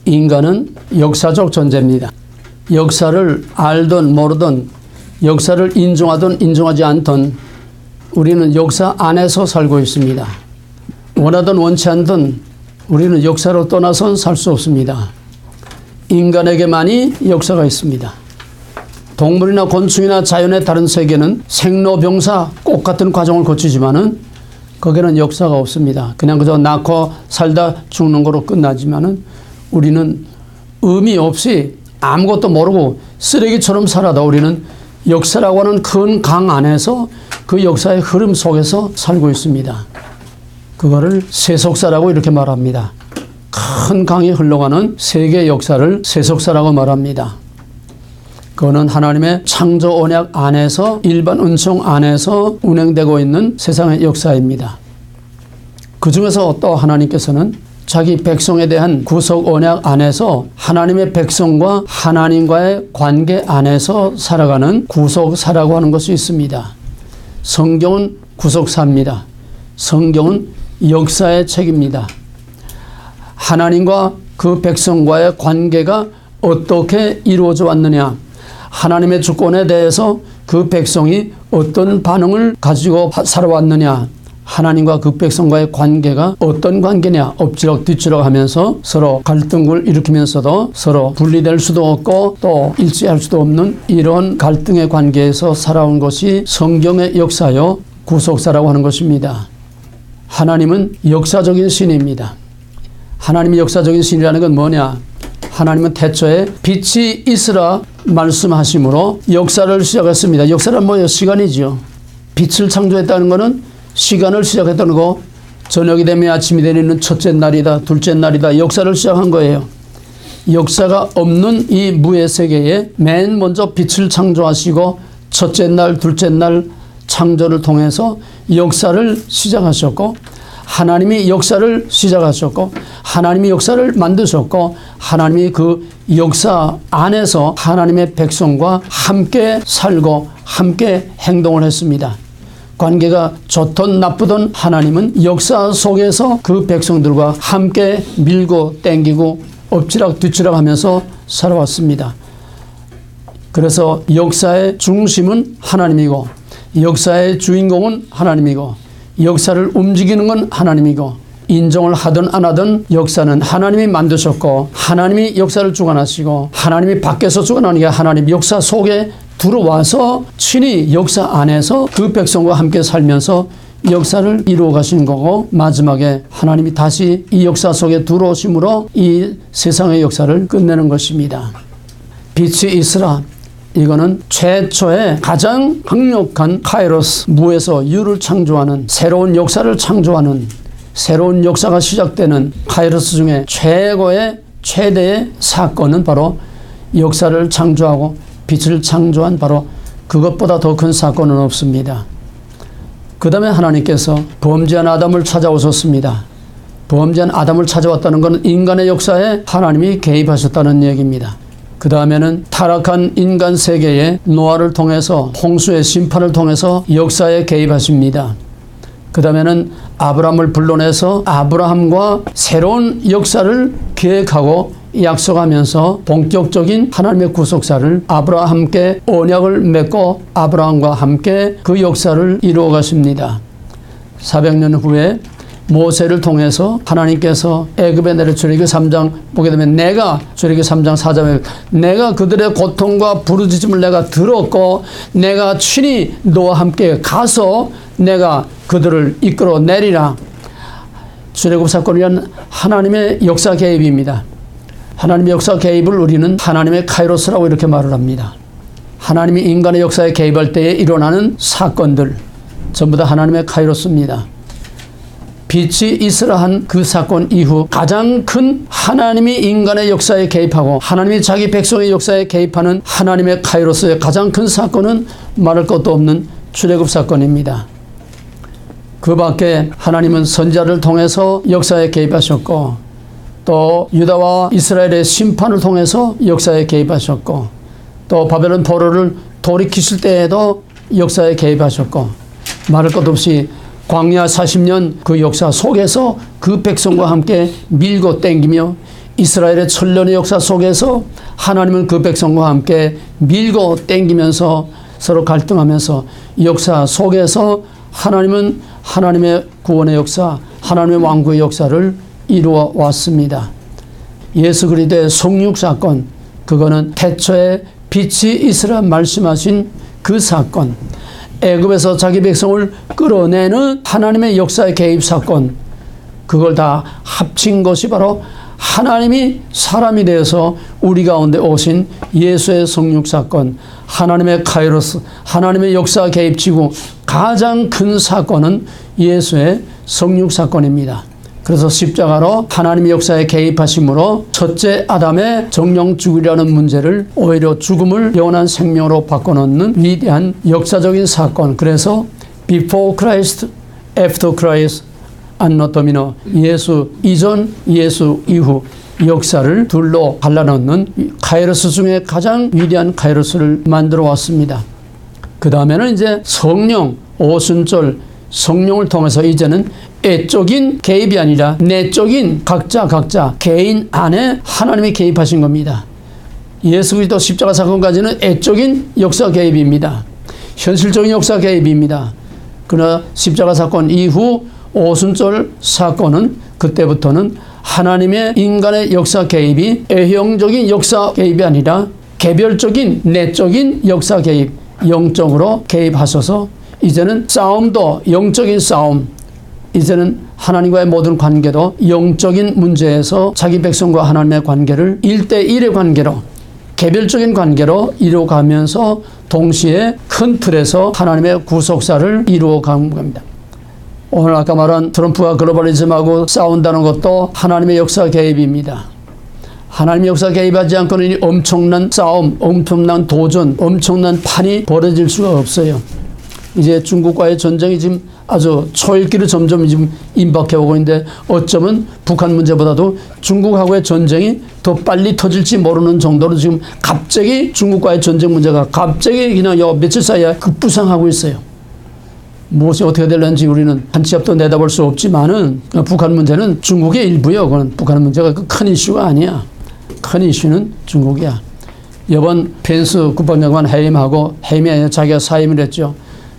인간은 역사적 존재입니다. 역사를 알든 모르든, 역사를 인정하든 인정하지 않든 우리는 역사 안에서 살고 있습니다. 원하든 원치 않든 우리는 역사로 떠나선 살 수 없습니다. 인간에게만이 역사가 있습니다. 동물이나 곤충이나 자연의 다른 세계는 생로병사 꼭 같은 과정을 거치지만은 거기는 역사가 없습니다. 그냥 그저 낳고 살다 죽는 거로 끝나지만은 우리는 의미 없이 아무것도 모르고 쓰레기처럼 살아도 우리는 역사라고 하는 큰 강 안에서 그 역사의 흐름 속에서 살고 있습니다. 그거를 세속사라고 이렇게 말합니다. 큰 강이 흘러가는 세계 역사를 세속사라고 말합니다. 그거는 하나님의 창조 언약 안에서, 일반 은총 안에서 운행되고 있는 세상의 역사입니다. 그 중에서 또 하나님께서는 자기 백성에 대한 구속 언약 안에서 하나님의 백성과 하나님과의 관계 안에서 살아가는 구속사라고 하는 것이 있습니다. 성경은 구속사입니다. 성경은 역사의 책입니다. 하나님과 그 백성과의 관계가 어떻게 이루어져 왔느냐, 하나님의 주권에 대해서 그 백성이 어떤 반응을 가지고 살아왔느냐, 하나님과 그 백성과의 관계가 어떤 관계냐, 엎치락 뒤치락 하면서 서로 갈등을 일으키면서도 서로 분리될 수도 없고 또 일치할 수도 없는 이런 갈등의 관계에서 살아온 것이 성경의 역사요, 구속사라고 하는 것입니다. 하나님은 역사적인 신입니다. 하나님이 역사적인 신이라는 건 뭐냐? 하나님은 태초에 빛이 있으라 말씀하심으로 역사를 시작했습니다. 역사는 뭐예요? 시간이지요. 빛을 창조했다는 것은 시간을 시작했다는 거, 저녁이 되면 아침이 되는 첫째 날이다, 둘째 날이다, 역사를 시작한 거예요. 역사가 없는 이 무의 세계에 맨 먼저 빛을 창조하시고 첫째 날, 둘째 날 창조를 통해서 역사를 시작하셨고, 하나님이 역사를 시작하셨고, 하나님이 역사를 만드셨고, 하나님이 그 역사 안에서 하나님의 백성과 함께 살고 함께 행동을 했습니다. 관계가 좋든 나쁘든 하나님은 역사 속에서 그 백성들과 함께 밀고 땡기고 엎치락 뒤치락 하면서 살아왔습니다. 그래서 역사의 중심은 하나님이고, 역사의 주인공은 하나님이고, 역사를 움직이는 건 하나님이고, 인정을 하든 안 하든 역사는 하나님이 만드셨고, 하나님이 역사를 주관하시고, 하나님이 밖에서 주관하는 게 하나님 역사 속에 들어와서 친히 역사 안에서 그 백성과 함께 살면서 역사를 이루어 가시는 거고, 마지막에 하나님이 다시 이 역사 속에 들어오심으로 이 세상의 역사를 끝내는 것입니다. 빛이 있으라. 이거는 최초의 가장 강력한 카이로스, 무에서 유를 창조하는, 새로운 역사를 창조하는, 새로운 역사가 시작되는 카이로스 중에 최대의 사건은 바로 역사를 창조하고 빛을 창조한 바로 그것보다 더 큰 사건은 없습니다. 그 다음에 하나님께서 범죄한 아담을 찾아오셨습니다. 범죄한 아담을 찾아왔다는 것은 인간의 역사에 하나님이 개입하셨다는 얘기입니다. 그 다음에는 타락한 인간 세계에 노아를 통해서, 홍수의 심판을 통해서 역사에 개입하십니다. 그 다음에는 아브라함을 불러내서 아브라함과 새로운 역사를 계획하고 약속하면서 본격적인 하나님의 구속사를 아브라함께 언약을 맺고 아브라함과 함께 그 역사를 이루어 가십니다. 400년 후에 모세를 통해서 하나님께서 애굽에 내려 출애굽기 3장 보게 되면 내가, 출애굽기 3장 4절에 내가 그들의 고통과 부르짖음을 내가 들었고 내가 친히 너와 함께 가서 내가 그들을 이끌어 내리라. 출애굽 사건이란 하나님의 역사 개입입니다. 하나님의 역사 개입을 우리는 하나님의 카이로스라고 이렇게 말을 합니다. 하나님이 인간의 역사에 개입할 때에 일어나는 사건들 전부 다 하나님의 카이로스입니다. 빛이 있으라 한 그 사건 이후 가장 큰 하나님이 인간의 역사에 개입하고 하나님이 자기 백성의 역사에 개입하는 하나님의 카이로스의 가장 큰 사건은 말할 것도 없는 출애굽 사건입니다. 그 밖에 하나님은 선지자를 통해서 역사에 개입하셨고, 또 유다와 이스라엘의 심판을 통해서 역사에 개입하셨고, 또 바벨론 포로를 돌이키실 때에도 역사에 개입하셨고, 말할 것 없이 광야 40년 그 역사 속에서 그 백성과 함께 밀고 땡기며 이스라엘의 천년의 역사 속에서 하나님은 그 백성과 함께 밀고 땡기면서 서로 갈등하면서 역사 속에서 하나님은 하나님의 구원의 역사, 하나님의 왕국의 역사를 이루어 왔습니다. 예수 그리스도의 성육 사건, 그거는 태초에 빛이 있으라 말씀하신 그 사건, 애굽에서 자기 백성을 끌어내는 하나님의 역사의 개입 사건, 그걸 다 합친 것이 바로 하나님이 사람이 되어서 우리 가운데 오신 예수의 성육 사건, 하나님의 카이로스, 하나님의 역사 개입지구 가장 큰 사건은 예수의 성육 사건입니다. 그래서 십자가로 하나님의 역사에 개입하심으로 첫째 아담의 정령 죽으려는 문제를 오히려 죽음을 영원한 생명으로 바꿔놓는 위대한 역사적인 사건. 그래서 Before Christ, After Christ, 안노 도미노, 예수 이전, 예수 이후 역사를 둘로 갈라놓는 카이로스 중에 가장 위대한 카이로스를 만들어 왔습니다. 그 다음에는 이제 성령, 오순절, 성령을 통해서 이제는 애적인 개입이 아니라 내적인 각자 개인 안에 하나님이 개입하신 겁니다. 예수 그리스도 십자가 사건까지는 애적인 역사 개입입니다. 현실적인 역사 개입입니다. 그러나 십자가 사건 이후 오순절 사건은 그때부터는 하나님의 인간의 역사 개입이 애형적인 역사 개입이 아니라 개별적인 내적인 역사 개입, 영적으로 개입하셔서 이제는 싸움도 영적인 싸움, 이제는 하나님과의 모든 관계도 영적인 문제에서 자기 백성과 하나님의 관계를 1대1의 관계로, 개별적인 관계로 이루어가면서 동시에 큰 틀에서 하나님의 구속사를 이루어가는 겁니다. 오늘 아까 말한 트럼프가 글로벌리즘하고 싸운다는 것도 하나님의 역사 개입입니다. 하나님의 역사 개입하지 않고는 엄청난 싸움, 엄청난 도전, 엄청난 판이 벌어질 수가 없어요. 이제 중국과의 전쟁이 지금 아주 초읽기로 점점 지금 임박해오고 있는데 어쩌면 북한 문제보다도 중국하고의 전쟁이 더 빨리 터질지 모르는 정도로 지금 갑자기 중국과의 전쟁 문제가 갑자기 그냥 며칠 사이에 급부상하고 있어요. 무엇이 어떻게 될는지 우리는 한 치 앞도 내다볼 수 없지만은 북한 문제는 중국의 일부요. 그건 북한 문제가 큰 이슈가 아니야. 큰 이슈는 중국이야. 이번 펜스 국방장관 해임하고 해임에 자기가 사임을 했죠.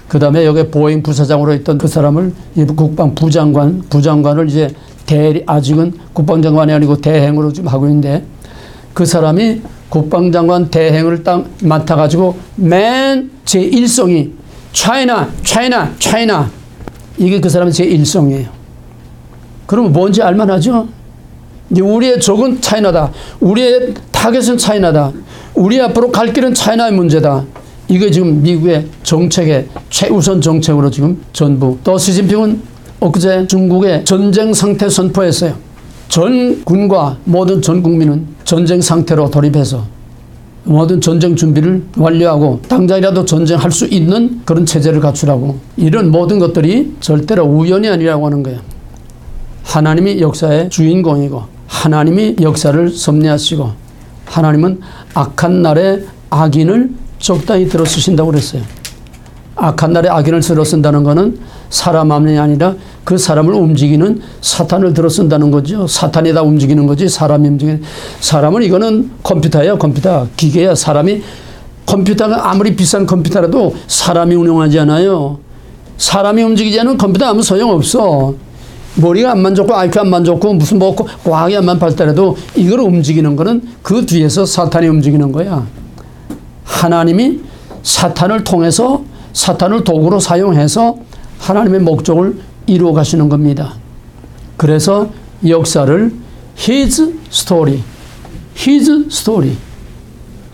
그 다음에 여기 보잉 부사장으로 있던 그 사람을 국방 부장관을 이제 아직은 국방장관이 아니고 대행으로 지금 하고 있는데 그 사람이 국방장관 대행을 딱 맡아가지고 맨 제1성이 차이나 이게 그 사람의 제1성이에요. 그러면 뭔지 알만하죠? 이제 우리의 적은 차이나다. 우리의 타겟은 차이나다. 우리 앞으로 갈 길은 차이나의 문제다. 이게 지금 미국의 정책의 최우선 정책으로 지금 전부. 또 시진핑은 엊그제 중국의 전쟁 상태 선포했어요. 전 군과 모든 전 국민은 전쟁 상태로 돌입해서 모든 전쟁 준비를 완료하고 당장이라도 전쟁할 수 있는 그런 체제를 갖추라고. 이런 모든 것들이 절대로 우연이 아니라고 하는 거예요. 하나님이 역사의 주인공이고 하나님이 역사를 섭리하시고 하나님은 악한 날에 악인을 적당히 들어쓰신다고 그랬어요. 악한 날에 악인을 들어쓴다는 것은 사람 마음이 아니라 그 사람을 움직이는 사탄을 들어쓴다는 거죠. 사탄이 다 움직이는 거지 사람이 움직이는. 사람은 이거는 컴퓨터예요. 컴퓨터. 기계야. 사람이 컴퓨터가 아무리 비싼 컴퓨터라도 사람이 운영하지 않아요. 사람이 움직이지 않으면 컴퓨터 아무 소용없어. 머리가 안만 좋고 IQ 안만 좋고 무슨 뭐 과학이 안만 발달해도 이걸 움직이는 거는 그 뒤에서 사탄이 움직이는 거야. 하나님이 사탄을 통해서 사탄을 도구로 사용해서 하나님의 목적을 이루어 가시는 겁니다. 그래서 역사를 His story, His story.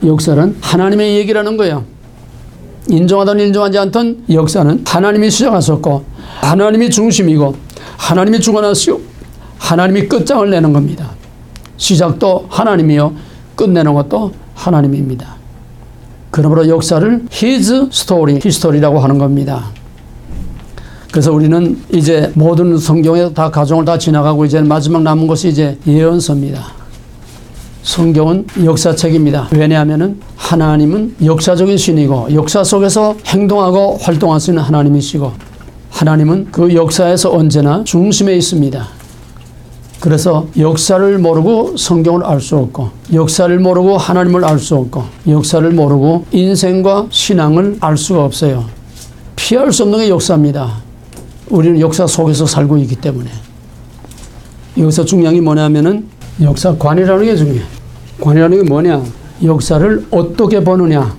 역사는 하나님의 얘기라는 거예요. 인정하든 인정하지 않든 역사는 하나님이 시작하셨고 하나님이 중심이고 하나님이 주관하시고 하나님이 끝장을 내는 겁니다. 시작도 하나님이요 끝내는 것도 하나님입니다. 그러므로 역사를 His story, 히스토리라고 하는 겁니다. 그래서 우리는 이제 모든 성경에 다 가정을 다 지나가고 이제 마지막 남은 것이 이제 예언서입니다. 성경은 역사책입니다. 왜냐하면은 하나님은 역사적인 신이고 역사 속에서 행동하고 활동하시는 하나님이시고 하나님은 그 역사에서 언제나 중심에 있습니다. 그래서 역사를 모르고 성경을 알 수 없고, 역사를 모르고 하나님을 알 수 없고, 역사를 모르고 인생과 신앙을 알 수가 없어요. 피할 수 없는 게 역사입니다. 우리는 역사 속에서 살고 있기 때문에. 여기서 중요한 게 뭐냐면은 역사관이라는 게 중요해요. 관이라는 게 뭐냐? 역사를 어떻게 보느냐,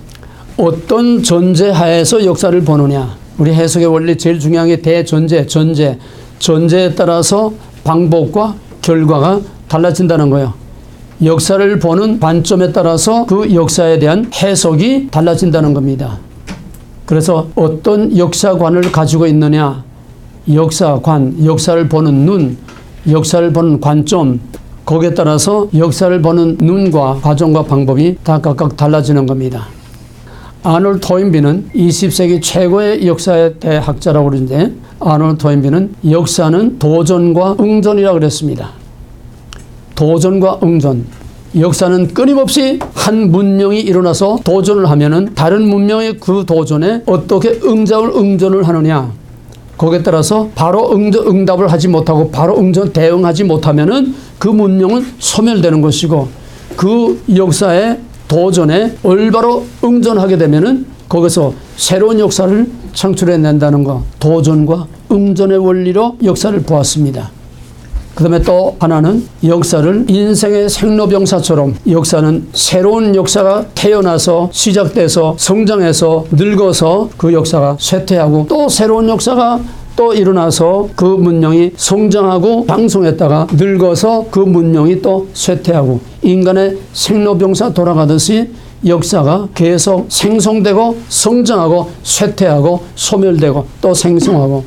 어떤 전제 하에서 역사를 보느냐. 우리 해석의 원리 제일 중요한 게 대전제, 전제에 따라서 방법과 결과가 달라진다는 거예요. 역사를 보는 관점에 따라서 그 역사에 대한 해석이 달라진다는 겁니다. 그래서 어떤 역사관을 가지고 있느냐, 역사관, 역사를 보는 눈, 역사를 보는 관점, 거기에 따라서 역사를 보는 눈과 과정과 방법이 다 각각 달라지는 겁니다. 아놀드 토인비는 20세기 최고의 역사에 대해 학자라고 그러는데, 아놀드 토인비는 역사는 도전과 응전이라고 그랬습니다. 도전과 응전. 역사는 끊임없이 한 문명이 일어나서 도전을 하면은 다른 문명의 그 도전에 어떻게 응전을 하느냐. 거기에 따라서 바로 응답을 하지 못하고 바로 대응하지 못하면은 그 문명은 소멸되는 것이고, 그 역사의 도전에 올바로 응전하게 되면은 거기서 새로운 역사를 창출해낸다는 것, 도전과 응전의 원리로 역사를 보았습니다. 그 다음에 또 하나는 역사를 인생의 생로병사처럼, 역사는 새로운 역사가 태어나서 시작돼서 성장해서 늙어서 그 역사가 쇠퇴하고, 또 새로운 역사가 또 일어나서 그 문명이 성장하고 방송했다가 늙어서 그 문명이 또 쇠퇴하고, 인간의 생로병사 돌아가듯이 역사가 계속 생성되고 성장하고 쇠퇴하고 소멸되고 또 생성하고.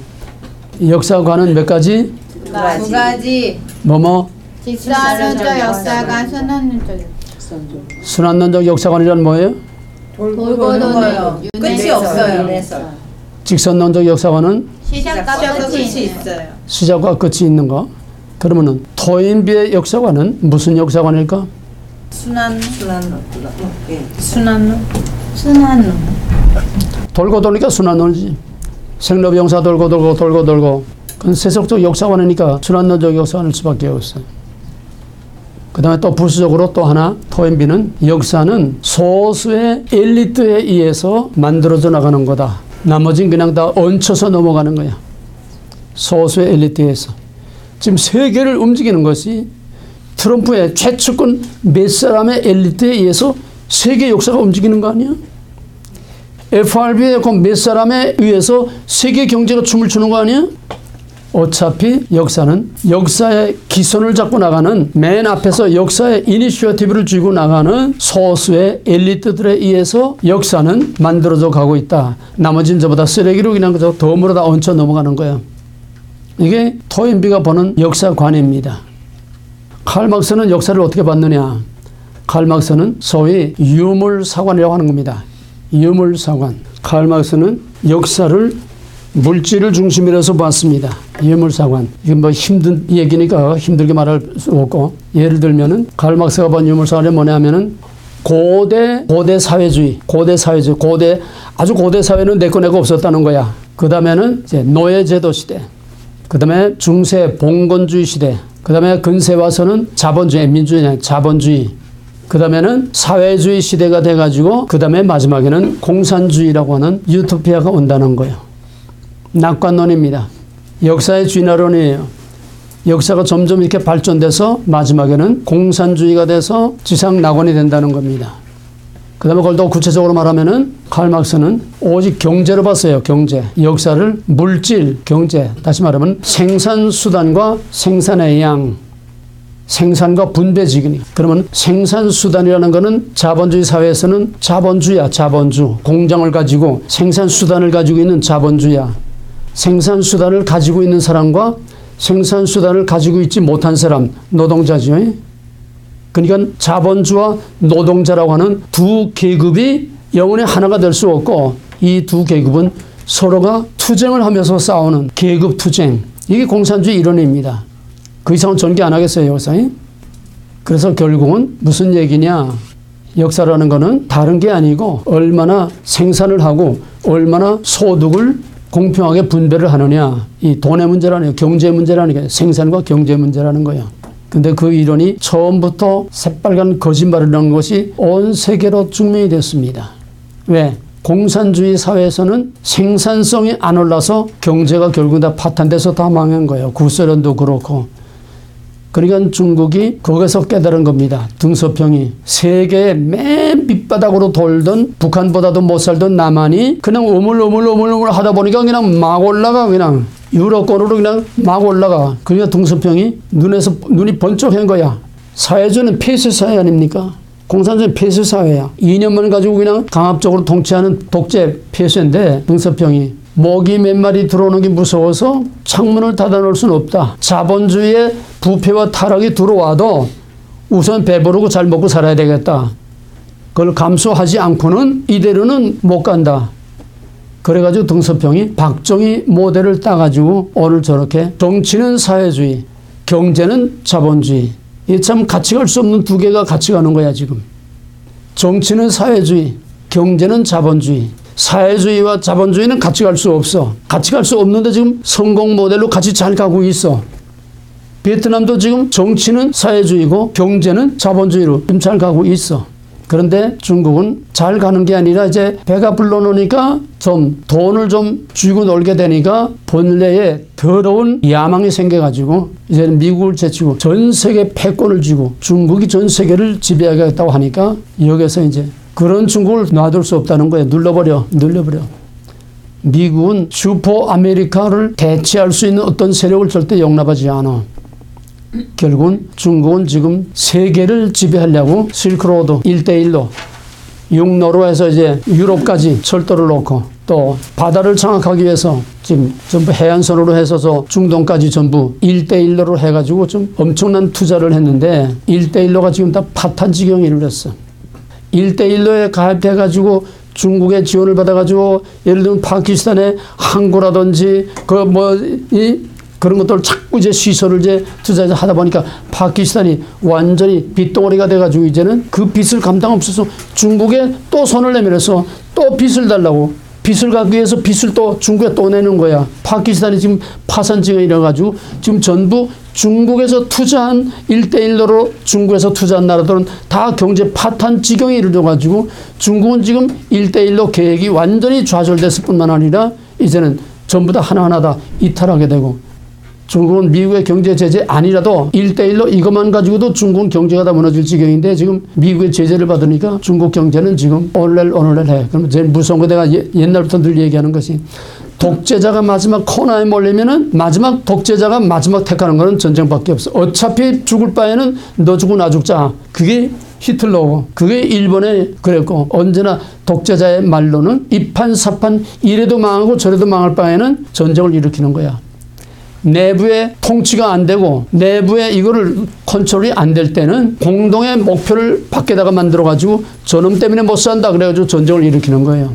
역사관은 몇 가지? 두 가지. 뭐뭐? 직선론적 역사관, 순환론적. 순환론적 역사관이란 뭐예요? 돌고 도는 끝이 없어요. 직선론적 역사관은 시작과 끝이 있어요. 시작과 끝이 있는 거. 그러면은 토인비의 역사관은 무슨 역사관일까? 순환론. 돌고 도니까 순환론이지. 생로병사 돌고. 그건 세속적 역사관이니까 순환론적 역사관일 수밖에 없어요. 그 다음에 또 부수적으로 또 하나, 토인비는 역사는 소수의 엘리트에 의해서 만들어져 나가는 거다. 나머지는 그냥 다 얹혀서 넘어가는 거야. 소수의 엘리트에 의해서. 지금 세계를 움직이는 것이 트럼프의 최측근 몇 사람의 엘리트에 의해서 세계 역사가 움직이는 거 아니야? FRB의 그 몇 사람에 의해서 세계 경제가 춤을 추는 거 아니야? 어차피 역사는 역사의 기선을 잡고 나가는, 맨 앞에서 역사의 이니셔티브를 쥐고 나가는 소수의 엘리트들에 의해서 역사는 만들어져 가고 있다. 나머지는 저보다 쓰레기로 그냥 그저 덤으로 다 얹혀 넘어가는 거야. 이게 토인비가 보는 역사관입니다. 칼 막스는 역사를 어떻게 봤느냐? 칼 막스는 소위 유물사관이라고 하는 겁니다. 유물사관. 칼 막스는 역사를 물질을 중심으로 해서 봤습니다. 유물사관. 이건 뭐 힘든 얘기니까 힘들게 말할 수 없고, 예를 들면은 칼 막스가 본 유물사관이 뭐냐면은 고대 사회주의, 아주 고대 사회는 내 거 없었다는 거야. 그 다음에는 이제 노예제도 시대, 그 다음에 중세 봉건주의 시대, 그 다음에 근세 와서는 자본주의, 민주주의 아니라 자본주의, 그 다음에는 사회주의 시대가 돼가지고, 그 다음에 마지막에는 공산주의라고 하는 유토피아가 온다는 거예요. 낙관론입니다. 역사의 진화론이에요. 역사가 점점 이렇게 발전돼서 마지막에는 공산주의가 돼서 지상 낙원이 된다는 겁니다. 그 다음에 그걸 더 구체적으로 말하면은 칼 막스는 오직 경제로 봤어요. 경제. 역사를 물질, 경제. 다시 말하면 생산수단과 생산의 양, 생산과 분배지기니. 그러면 생산수단이라는 거는 자본주의 사회에서는 자본주의야. 자본주. 공장을 가지고 생산수단을 가지고 있는 자본주의야. 생산수단을 가지고 있는 사람과 생산수단을 가지고 있지 못한 사람, 노동자죠. 그러니까 자본주와 노동자라고 하는 두 계급이 영원히 하나가 될 수 없고, 이 두 계급은 서로가 투쟁을 하면서 싸우는 계급 투쟁. 이게 공산주의 이론입니다. 그 이상은 전개 안 하겠어요, 역사에? 그래서 결국은 무슨 얘기냐? 역사라는 거는 다른 게 아니고 얼마나 생산을 하고 얼마나 소득을 공평하게 분배를 하느냐. 이 돈의 문제라는 거예요. 경제 문제라는 게 생산과 경제 문제라는 거예요. 근데 그 이론이 처음부터 새빨간 거짓말이라는 것이 온 세계로 증명이 됐습니다. 왜? 공산주의 사회에서는 생산성이 안 올라서 경제가 결국 다 파탄돼서 다 망한 거예요. 구소련도 그렇고. 그러니까 중국이 거기서 깨달은 겁니다. 등서평이 세계의 맨 밑바닥으로 돌던 북한보다도 못 살던 남한이 그냥 오물오물 하다 보니까 그냥 막 올라가. 그냥 유럽권으로 그냥 막 올라가. 그러니까 등서평이 눈이 번쩍한 거야. 사회주의는 폐쇄사회 아닙니까? 공산주의는 폐쇄사회야. 이념을 가지고 그냥 강압적으로 통치하는 독재 폐쇄인데 등서평이 모기 몇 마리 들어오는 게 무서워서 창문을 닫아놓을 수는 없다. 자본주의의 부패와 타락이 들어와도 우선 배부르고 잘 먹고 살아야 되겠다. 그걸 감수하지 않고는 이대로는 못 간다. 그래가지고 등서평이 박정희 모델을 따가지고 오늘 저렇게 정치는 사회주의, 경제는 자본주의. 이게 참 같이 갈 수 없는 두 개가 같이 가는 거야 지금. 정치는 사회주의, 경제는 자본주의. 사회주의와 자본주의는 같이 갈 수 없어. 같이 갈 수 없는데 지금 성공 모델로 같이 잘 가고 있어. 베트남도 지금 정치는 사회주의고 경제는 자본주의로 지금 잘 가고 있어. 그런데 중국은 잘 가는 게 아니라 이제 배가 불러놓으니까 좀 돈을 좀 쥐고 놀게 되니까 본래의 더러운 야망이 생겨가지고 이제는 미국을 제치고 전 세계 패권을 쥐고 중국이 전 세계를 지배하겠다고 하니까 여기서 이제 그런 중국을 놔둘 수 없다는 거예요. 눌러버려. 미국은 슈퍼 아메리카를 대체할 수 있는 어떤 세력을 절대 용납하지 않아. 결국은 중국은 지금 세계를 지배하려고 실크로드 1대1로 육로로 해서 이제 유럽까지 철도를 놓고 또 바다를 장악하기 위해서 지금 전부 해안선으로 해서 중동까지 전부 1대1로 해가지고 좀 엄청난 투자를 했는데 1대1로가 지금 다 파탄 지경에 이르렀어. 1대1로에 가입해가지고 중국의 지원을 받아가지고 예를 들면 파키스탄의 항구라든지 그런 것들 자꾸 이제 시설을 이제 투자해서 하다 보니까 파키스탄이 완전히 빚덩어리가 돼가지고 이제는 그 빚을 감당 없어서 중국에 또 손을 내밀어서 또 빚을 달라고. 빚을 갚기 위해서 빚을 또 중국에 또 내는 거야. 파키스탄이 지금 파산지경이 이래가지고 지금 전부 중국에서 투자한 1대1로 중국에서 투자한 나라들은 다 경제 파탄 지경에 이르러가지고 중국은 지금 1대1로 계획이 완전히 좌절됐을 뿐만 아니라 이제는 전부 다 하나하나 다 이탈하게 되고 중국은 미국의 경제 제재 아니라도 1대1로 이것만 가지고도 중국은 경제가 다 무너질 지경인데 지금 미국의 제재를 받으니까 중국 경제는 지금 오늘날 해. 그러면 제일 무서운 거 내가 옛날부터 늘 얘기하는 것이 독재자가 마지막 코너에 몰리면은 마지막 독재자가 마지막 택하는 거는 전쟁밖에 없어. 어차피 죽을 바에는 너 죽고 나 죽자. 그게 히틀러고 그게 일본에 그랬고 언제나 독재자의 말로는 이판사판 이래도 망하고 저래도 망할 바에는 전쟁을 일으키는 거야. 내부의 통치가 안 되고 내부의 이거를 컨트롤이 안 될 때는 공동의 목표를 밖에다가 만들어가지고 저놈 때문에 못 산다 그래가지고 전쟁을 일으키는 거예요.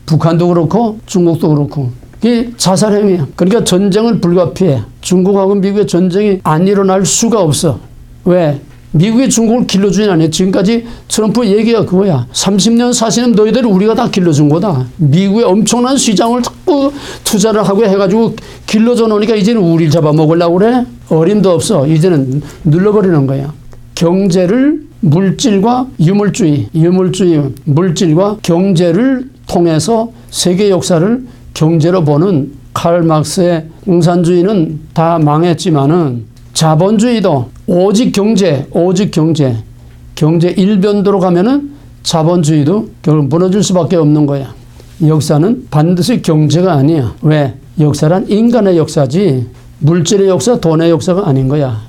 북한도 그렇고 중국도 그렇고 이게 자살행위야. 그러니까 전쟁을 불가피해. 중국하고 미국의 전쟁이 안 일어날 수가 없어. 왜? 미국이 중국을 길러주진 않아요. 지금까지 트럼프 얘기가 그거야. 30년 40년 너희들 우리가 다 길러준 거다. 미국의 엄청난 시장을 자꾸 투자를 하고 해가지고 길러줘 놓으니까 이제는 우리를 잡아먹으려고 그래? 어림도 없어. 이제는 눌러버리는 거야. 경제를 물질과 유물주의, 물질과 경제를 통해서 세계 역사를 경제로 보는 칼 막스의 공산주의는 다 망했지만은 자본주의도 오직 경제 일변도로 가면은 자본주의도 결국 무너질 수밖에 없는 거야. 역사는 반드시 경제가 아니야. 왜? 역사란 인간의 역사지 물질의 역사, 돈의 역사가 아닌 거야.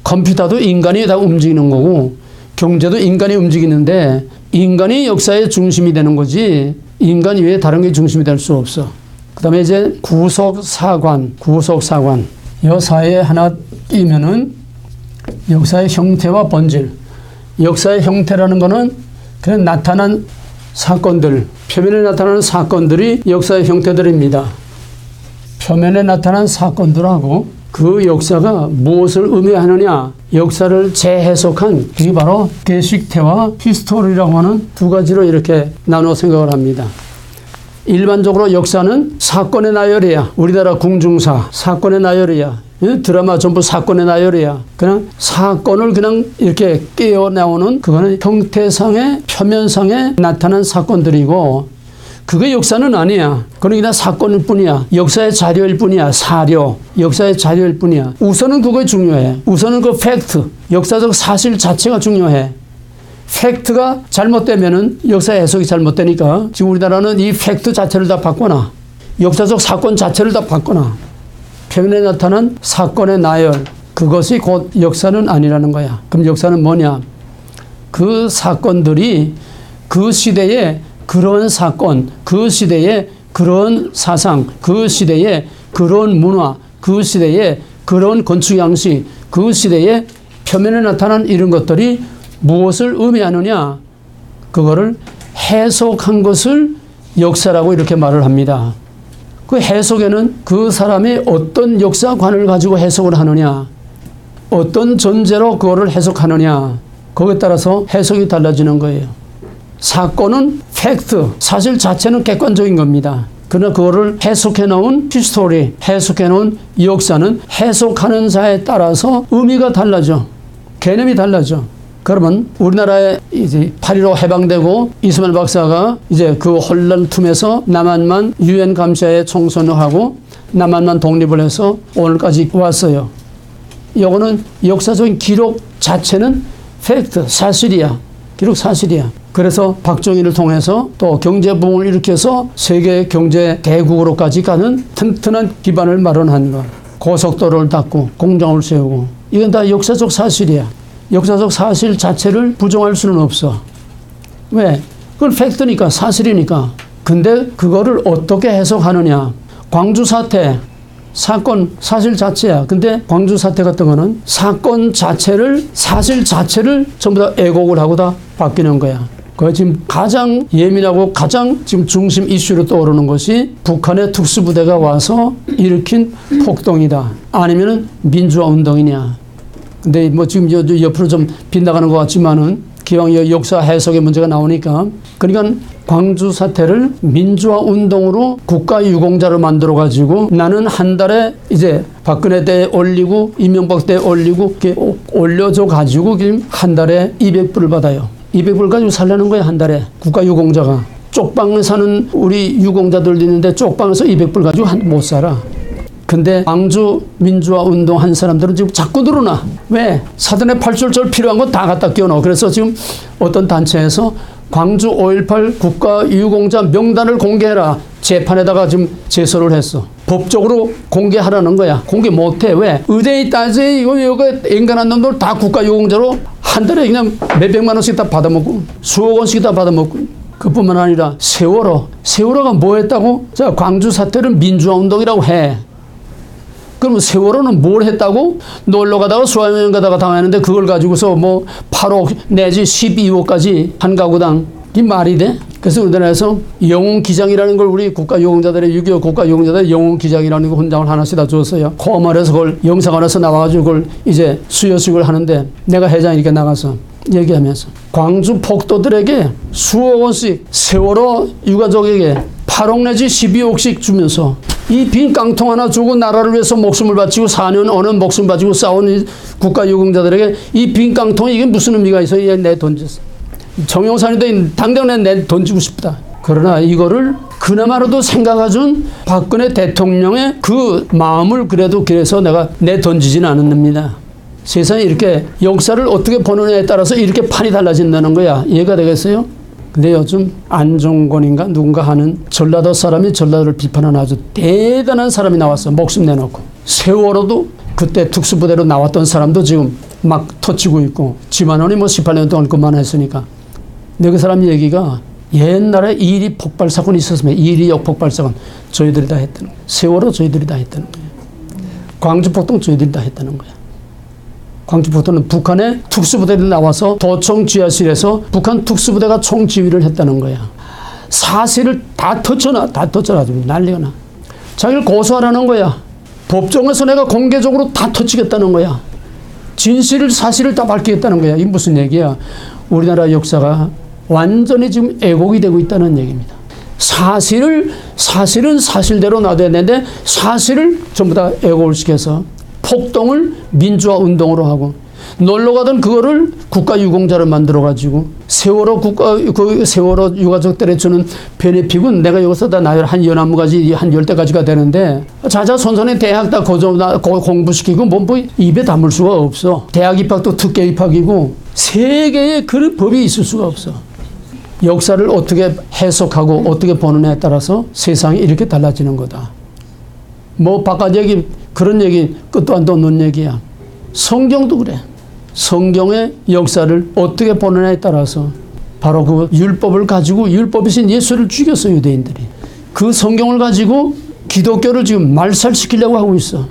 컴퓨터도 인간이 다 움직이는 거고 경제도 인간이 움직이는데 인간이 역사의 중심이 되는 거지 인간 이외에 다른 게 중심이 될 수 없어. 그 다음에 이제 구속사관. 이 사이에 하나 끼면은 역사의 형태와 본질. 역사의 형태라는 거는 그냥 나타난 사건들, 표면에 나타나는 사건들이 역사의 형태들입니다. 표면에 나타난 사건들하고 그 역사가 무엇을 의미하느냐, 역사를 재해석한 그게 바로 게식테와 히스토리라고 하는 두 가지로 이렇게 나눠 생각을 합니다. 일반적으로 역사는 사건의 나열이야. 우리나라 궁중사 사건의 나열이야. 드라마 전부 사건의 나열이야. 그냥 사건을 그냥 이렇게 깨어 나오는 그거는 형태상의 표면상에 나타난 사건들이고 그게 역사는 아니야. 그건 그냥 사건일 뿐이야. 역사의 자료일 뿐이야. 사료. 역사의 자료일 뿐이야. 우선은 그거 중요해. 우선은 그 팩트. 역사적 사실 자체가 중요해. 팩트가 잘못되면은 역사 해석이 잘못되니까 지금 우리나라는 이 팩트 자체를 다 바꿔놔. 역사적 사건 자체를 다 바꿔놔. 표면에 나타난 사건의 나열. 그것이 곧 역사는 아니라는 거야. 그럼 역사는 뭐냐? 그 사건들이 그 시대에 그런 사건, 그 시대에 그런 사상, 그 시대에 그런 문화, 그 시대에 그런 건축 양식, 그 시대에 표면에 나타난 이런 것들이 무엇을 의미하느냐? 그거를 해석한 것을 역사라고 이렇게 말을 합니다. 그 해석에는 그 사람이 어떤 역사관을 가지고 해석을 하느냐, 어떤 전제로 그거를 해석하느냐, 거기에 따라서 해석이 달라지는 거예요. 사건은 팩트, 사실 자체는 객관적인 겁니다. 그러나 그거를 해석해 놓은 히스토리, 해석해 놓은 역사는 해석하는 자에 따라서 의미가 달라져. 개념이 달라져. 그러면 우리나라에 이제 8.15 해방되고 이스마엘 박사가 이제 그 혼란 틈에서 남한만 유엔 감시에 총선을 하고 남한만 독립을 해서 오늘까지 왔어요. 이거는 역사적인 기록 자체는 팩트, 사실이야. 기록 사실이야. 그래서 박정희를 통해서 또 경제부흥을 일으켜서 세계 경제 대국으로까지 가는 튼튼한 기반을 마련한 것. 고속도로를 닦고 공장을 세우고 이건 다 역사적 사실이야. 역사적 사실 자체를 부정할 수는 없어. 왜? 그건 팩트니까, 사실이니까. 근데 그거를 어떻게 해석하느냐. 광주 사태, 사건, 사실 자체야. 근데 광주 사태 같은 거는 사건 자체를, 사실 자체를 전부 다 애곡을 하고 다 바뀌는 거야. 그 지금 가장 예민하고 가장 지금 중심 이슈로 떠오르는 것이 북한의 특수부대가 와서 일으킨 폭동이다. 아니면은 민주화 운동이냐. 근데 뭐 지금 옆으로 좀 빗나가는 것 같지만은 기왕 역사 해석의 문제가 나오니까 그러니까 광주 사태를 민주화 운동으로 국가 유공자로 만들어 가지고 나는 한 달에 이제 박근혜 때 올리고 이명박 때 올리고 이렇게 올려줘 가지고 지금 한 달에 200불을 받아요. 200불 가지고 살려는 거야 한 달에 국가 유공자가. 쪽방에 사는 우리 유공자들도 있는데 쪽방에서 200불 가지고 못 살아. 근데 광주 민주화 운동 한 사람들은 지금 자꾸 늘어나. 왜? 사전에 8.27 필요한 건 다 갖다 끼워넣어. 그래서 지금 어떤 단체에서 광주 5.18 국가 유공자 명단을 공개해라. 재판에다가 지금 제소를 했어. 법적으로 공개하라는 거야. 공개 못해. 왜? 의대에 따지 이거 인간한 놈들 다 국가 유공자로 한 달에 그냥 몇백만 원씩 다 받아먹고 수억 원씩 다 받아먹고. 그뿐만 아니라 세월호가 뭐 했다고? 자, 광주 사태를 민주화 운동이라고 해. 그러면 세월호는 뭘 했다고? 놀러 가다가 수화여행 가다가 당했는데 그걸 가지고서 뭐 8억 내지 12억까지 한 가구당 이 말이 돼? 그래서 우리나라에서 영웅기장이라는 걸 우리 국가유공자들의 6.25 국가유공자들의 영웅기장이라는 거 훈장을 하나씩 다 줬어요. 코어말에서 그걸 영상관에서 나와가지고 그걸 이제 수여식을 하는데 내가 회장이니까 나가서 얘기하면서 광주 폭도들에게 수억 원씩 세월호 유가족에게 8억 내지 12억씩 주면서 이 빈 깡통 하나 주고 나라를 위해서 목숨을 바치고 4년 어는 목숨 바치고 싸운 국가유공자들에게 이 빈 깡통이 이게 무슨 의미가 있어? 얘 내 돈 줬어. 정영산이도 당장 내 돈 주고 싶다. 그러나 이거를 그나마라도 생각해준 박근혜 대통령의 그 마음을 그래서 내가 내 던지지는 않습니다. 세상에 이렇게 역사를 어떻게 보느냐에 따라서 이렇게 판이 달라진다는 거야. 이해가 되겠어요? 근데 요즘 안종건인가 누군가 하는 전라도 사람이 전라도를 비판하는 아주 대단한 사람이 나왔어. 목숨 내놓고. 세월호도 그때 특수부대로 나왔던 사람도 지금 막 터치고 있고 지만원이 뭐 18년 동안 그만했으니까. 근데 그 사람 얘기가 옛날에 2.12 폭발 사건이 있었으면 2.12 역폭발 사건 저희들이 다 했다는 거예요. 세월호 저희들이 다 했다는 거예요. 광주 폭동 저희들이 다 했다는 거예요. 광주 폭동은 북한의 특수부대들이 나와서 도청 지하실에서 북한 특수부대가 총지휘를 했다는 거야. 사실을 다 터쳐놔. 지금 난리가 나. 자기를 고소하라는 거야. 법정에서 내가 공개적으로 다 터치겠다는 거야. 사실을 다 밝히겠다는 거야. 이게 무슨 얘기야? 우리나라 역사가 완전히 지금 애곡이 되고 있다는 얘기입니다. 사실은 사실대로 놔둬야 되는데 사실을 전부 다 애곡을 시켜서 폭동을 민주화 운동으로 하고 놀러 가던 그거를 국가유공자로 만들어가지고 세월호 유가족들에 주는 베네픽은 내가 여기서 다 나열 한 11가지, 한 10대까지가 되는데 자자손손에 대학 다 공부시키고 뭐 입에 담을 수가 없어. 대학 입학도 특계 입학이고 세계에 그런 법이 있을 수가 없어. 역사를 어떻게 해석하고 어떻게 보느냐에 따라서 세상이 이렇게 달라지는 거다. 뭐 바깥 얘기 그런 얘기 끝도 안 돋는 얘기야. 성경도 그래. 성경의 역사를 어떻게 보느냐에 따라서 바로 그 율법을 가지고 율법이신 예수를 죽였어요, 유대인들이. 그 성경을 가지고 기독교를 지금 말살시키려고 하고 있어.